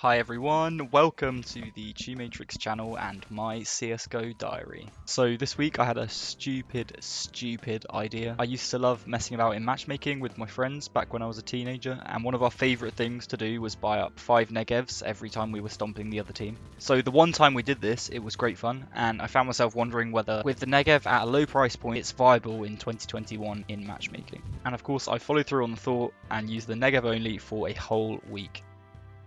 Hi everyone, welcome to the ChuMatrix channel and my CSGO diary. So this week I had a stupid idea. I used to love messing about in matchmaking with my friends back when I was a teenager, and one of our favourite things to do was buy up 5 NEGEVs every time we were stomping the other team. So the one time we did this, it was great fun, and I found myself wondering whether with the NEGEV at a low price point it's viable in 2021 in matchmaking. And of course I followed through on the thought and used the NEGEV only for a whole week.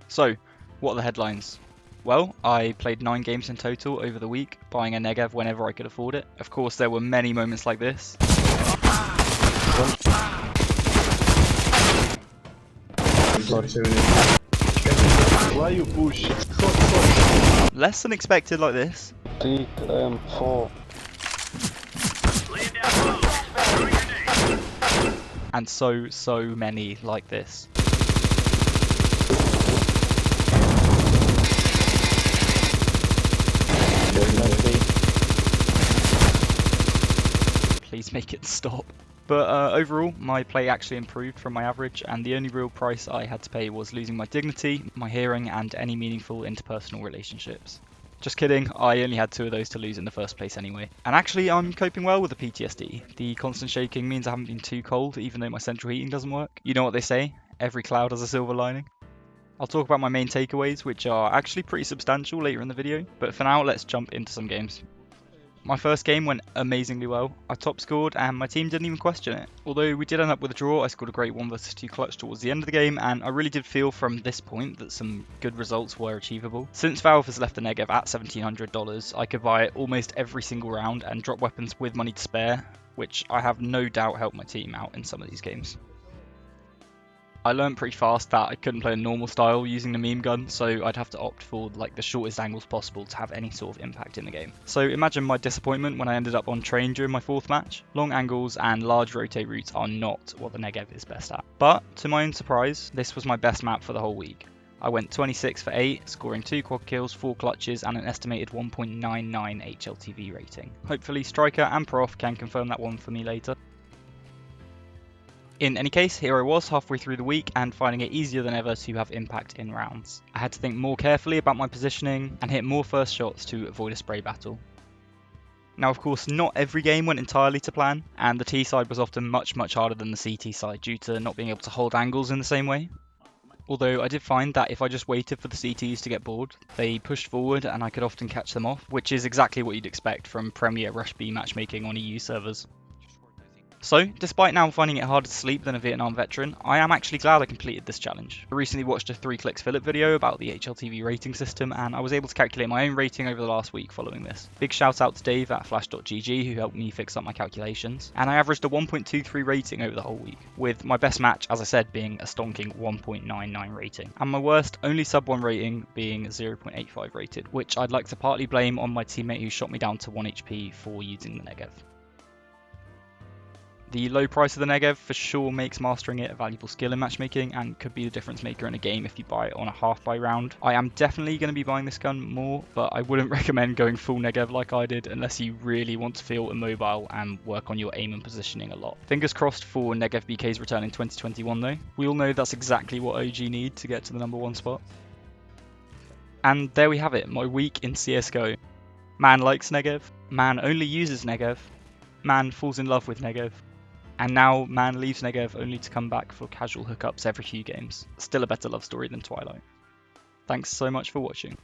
So, what are the headlines? Well, I played 9 games in total over the week, buying a NEGEV whenever I could afford it. Of course, there were many moments like this. Why you push? Less than expected like this. 4. And so many like this. Please make it stop. But overall, my play actually improved from my average, and the only real price I had to pay was losing my dignity, my hearing, and any meaningful interpersonal relationships. Just kidding, I only had 2 of those to lose in the first place anyway. And actually, I'm coping well with the PTSD. The constant shaking means I haven't been too cold, even though my central heating doesn't work. You know what they say, every cloud has a silver lining. I'll talk about my main takeaways, which are actually pretty substantial later in the video, but for now, let's jump into some games. My first game went amazingly well. I top scored and my team didn't even question it. Although we did end up with a draw, I scored a great 1 vs 2 clutch towards the end of the game, and I really did feel from this point that some good results were achievable. Since Valve has left the NEGEV at $1,700, I could buy it almost every single round and drop weapons with money to spare, which I have no doubt helped my team out in some of these games. I learned pretty fast that I couldn't play a normal style using the meme gun, so I'd have to opt for like the shortest angles possible to have any sort of impact in the game. So imagine my disappointment when I ended up on train during my 4th match. Long angles and large rotate routes are not what the NEGEV is best at. But to my own surprise, this was my best map for the whole week. I went 26 for 8, scoring 2 quad kills, 4 clutches, and an estimated 1.99 HLTV rating. Hopefully Striker and Prof can confirm that one for me later. In any case, here I was halfway through the week and finding it easier than ever to have impact in rounds. I had to think more carefully about my positioning and hit more first shots to avoid a spray battle. Now of course not every game went entirely to plan, and the T side was often much harder than the CT side due to not being able to hold angles in the same way. Although I did find that if I just waited for the CTs to get bored, they pushed forward and I could often catch them off, which is exactly what you'd expect from Premier Rush B matchmaking on EU servers. So, despite now finding it harder to sleep than a Vietnam veteran, I am actually glad I completed this challenge. I recently watched a 3 Clicks Philip video about the HLTV rating system, and I was able to calculate my own rating over the last week following this. Big shout out to Dave at flash.gg who helped me fix up my calculations, and I averaged a 1.23 rating over the whole week, with my best match, as I said, being a stonking 1.99 rating, and my worst only sub 1 rating being 0.85 rated, which I'd like to partly blame on my teammate who shot me down to 1 HP for using the NEGEV. The low price of the NEGEV for sure makes mastering it a valuable skill in matchmaking and could be the difference maker in a game if you buy it on a half buy round. I am definitely going to be buying this gun more, but I wouldn't recommend going full NEGEV like I did unless you really want to feel immobile and work on your aim and positioning a lot. Fingers crossed for NEGEV BK's return in 2021 though. We all know that's exactly what OG need to get to the #1 spot. And there we have it, my week in CSGO. Man likes NEGEV, man only uses NEGEV, man falls in love with NEGEV. And now, man leaves NEGEV only to come back for casual hookups every few games. Still a better love story than Twilight. Thanks so much for watching.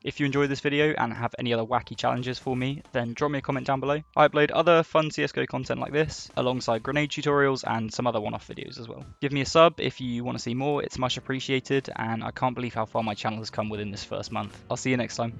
If you enjoyed this video and have any other wacky challenges for me, then drop me a comment down below. I upload other fun CSGO content like this, alongside grenade tutorials and some other one-off videos as well. Give me a sub if you want to see more, it's much appreciated, and I can't believe how far my channel has come within this first month. I'll see you next time.